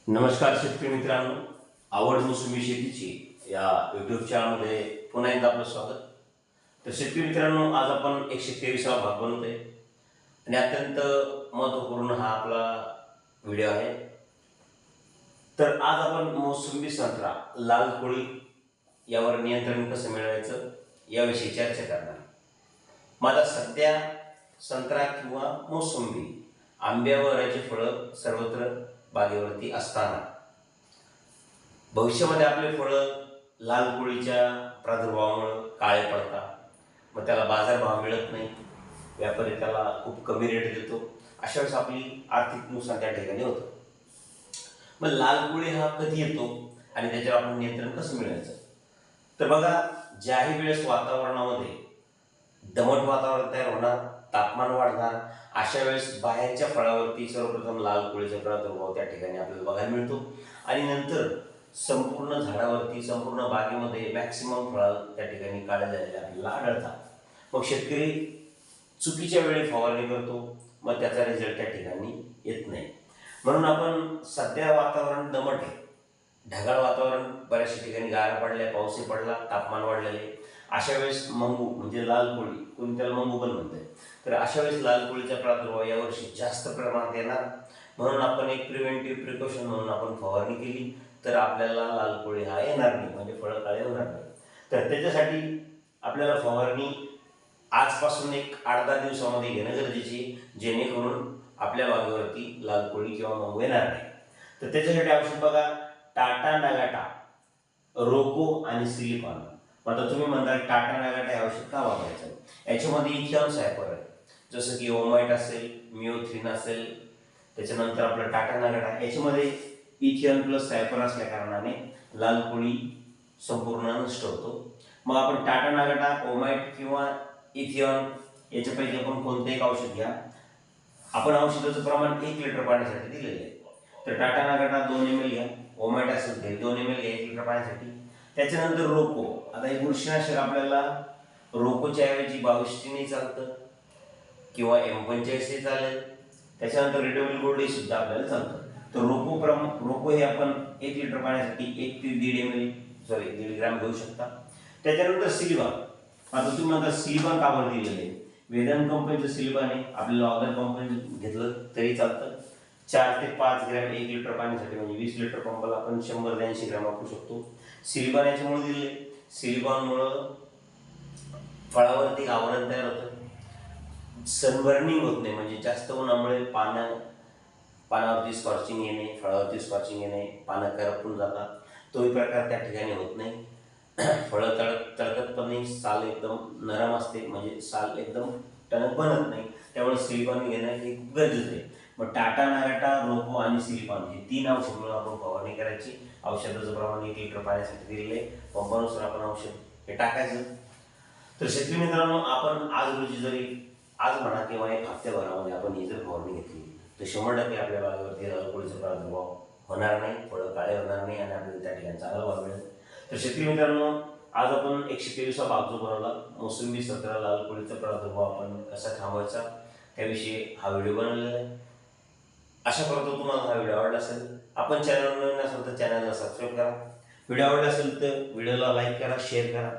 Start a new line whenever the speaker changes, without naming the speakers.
नमस्कार शेतकरी मित्रांनो, आवड मोसमी शेतीची या यूट्यूब चॅनलमध्ये पुन्हा एकदा आपलं स्वागत. तर शेतकरी मित्रांनो, आज आपण 123वा भाग बनवतोय आणि अत्यंत महत्त्वपूर्ण हा आपला व्हिडिओ आहे. तर आज आपण मोसंबी संत्रा लाल कोळी यावर नियंत्रण कसं मिळवायचं याविषयी चर्चा करणार. माझा सध्या संत्रा किंवा मोसंबी आंब्यावरची फळं सर्वत्र बागेवरती असताना भविष्यामध्ये आपले फळं लाल कोळीच्या प्रादुर्भावामुळे काळे पडतात, मग त्याला बाजारभाव मिळत नाही, व्यापारी त्याला खूप कमी रेट देतो. अशा वेळेस आपली आर्थिक नुकसान त्या ठिकाणी होतं. मग लाल कोळी हा कधी येतो आणि त्याच्यावर आपण नियंत्रण कसं मिळवायचं? तर बघा, ज्याही वेळेस वातावरणामध्ये दमट वातावरण तयार होणार, तापमान वाढणार, अशा वेळेस बाहेरच्या फळावरती सर्वप्रथम लाल कोळीचा प्रादुर्भाव त्या ठिकाणी आपल्याला बघायला मिळतो आणि नंतर संपूर्ण झाडावरती, संपूर्ण बागेमध्ये मॅक्सिमम फळं त्या ठिकाणी काढले झालेले आपल्याला आढळतात. मग शेतकरी चुकीच्या वेळी फवारणी करतो, मग त्याचा रिझल्ट त्या ठिकाणी येत नाही. म्हणून आपण सध्या वातावरण दमट आहे, ढगाळ वातावरण, बऱ्याचशा ठिकाणी गारा पडल्या, पाऊसही पडला, तापमान वाढलेले. अशा वेळेस मंगू म्हणजे लाल कोळी, कोणी त्याला मंगू पण म्हणते, तर अशा वेळेस लाल कोळीचा प्रादुर्भाव यावर्षी जास्त प्रमाणात येणार. म्हणून आपण एक प्रिव्हेंटिव्ह प्रिकॉशन म्हणून आपण फवारणी केली तर आपल्याला लाल कोळी हा येणार नाही, म्हणजे फळं काळे होणार नाही. तर त्याच्यासाठी आपल्याला फवारणी आजपासून एक 8-10 दिवसामध्ये घेणं गरजेची, जेणेकरून आपल्या बागेवरती लाल कोळी किंवा मंगू येणार नाही. तर त्याच्यासाठी औषध बघा, टाटा नगाटा, रोको आणि सिलिकॉन. आता तुम्ही म्हणता टाटा नगाटा हे औषध का वापरायचं? याच्यामध्ये इथिऑन सायपर आहे, जसं की ओमाइट असेल, मिओथ्रिन असेल, त्याच्यानंतर आपलं टाटा नगाटा, याच्यामध्ये इथिऑन प्लस सायपर असल्या कारणाने लाल कोळी संपूर्ण नष्ट होतो. मग आपण टाटा नगाटा, ओमाइट किंवा इथिऑन याच्यापैकी आपण कोणतं एक औषध घ्या. आपण औषधाचं प्रमाण 1 लिटर पाण्यासाठी दिलेलं आहे. तर टाटा नगाटा 2 ml घ्या, ओमाइट असेल ते 2 ml घ्या 1 लिटर पाण्यासाठी. त्याच्यानंतर रोको. आता हे बुरशीनाशक आपल्याला रोकोच्या ऐवजी 22 चालतं किंवा M45 चालेल. त्याच्यानंतर रेडोमिल गोल्डही सुद्धा आपल्याला चालतं. तर रोको हे आपण 1 लिटर पाण्यासाठी 1 ते 1.5 ग्रॅम घेऊ शकता. त्याच्यानंतर सिलिकॉन. आता तुम्ही म्हणता सिलिकॉन का बरं दिलेलं आहे? वेदांत कंपनीचं सिलिकॉन आहे, आपल्याला ऑर्गन कंपनी घेतलं तरी चालतं. 4 ते 5 ग्रॅम 1 लिटर पाण्यासाठी, म्हणजे 20 लिटर पंपाला आपण 100 ते 80 ग्रॅम वापरू शकतो. सिलिकॉन याच्यामुळे दिले, सिलिकॉनमुळं फळावरती आवरण तयार होतं, सनबर्निंग होत नाही, म्हणजे जास्त उन्हामुळे पानावरती स्कॉर्चिंग येणे, फळावरती स्कॉर्चिंग येणे, पानं करपून जातात, तोही प्रकार त्या ठिकाणी होत नाही. फळं तळकत पण नाही, साल एकदम नरम असते, म्हणजे साल एकदम टणक बनत नाही. त्यामुळे सिलिकॉन घेणं हे खूप गरजेचं आहे. मग टाटा नगाटा, रोको आणि सिलिकॉन हे 3 औषध मिळून आपण फवारणी करायची. औषधाचं प्रमाण 1 लिटर पाण्यासाठी दिलेलं आहे, पंपानुसार आपण औषध हे टाकायचं. तर शेतकरी मित्रांनो, आपण आज रोजी जरी आज म्हणा किंवा 1 हप्त्याभरामध्ये आपण ही जर फवारणी घेतली तर 100% आपल्या बागेवरती लाल कोळीचा प्रादुर्भाव होणार नाही, फळं काळे होणार नाही आणि आपल्याला त्या ठिकाणी चांगला भाव मिळेल. तर शेतकरी मित्रांनो, आज आपण 123वा भाग जो बनवला, मोसंबी संत्रा लाल कोळीचा प्रादुर्भाव आपण कसा थांबवायचा त्याविषयी हा व्हिडिओ बनवलेला आहे. आशा करतो तुम्हाला हा व्हिडिओ आवडला असेल. आपण चॅनलवर नवीन असाल तर चॅनलला सबस्क्राईब करा. व्हिडिओ आवडला असेल तर व्हिडिओला लाईक करा, शेअर करा.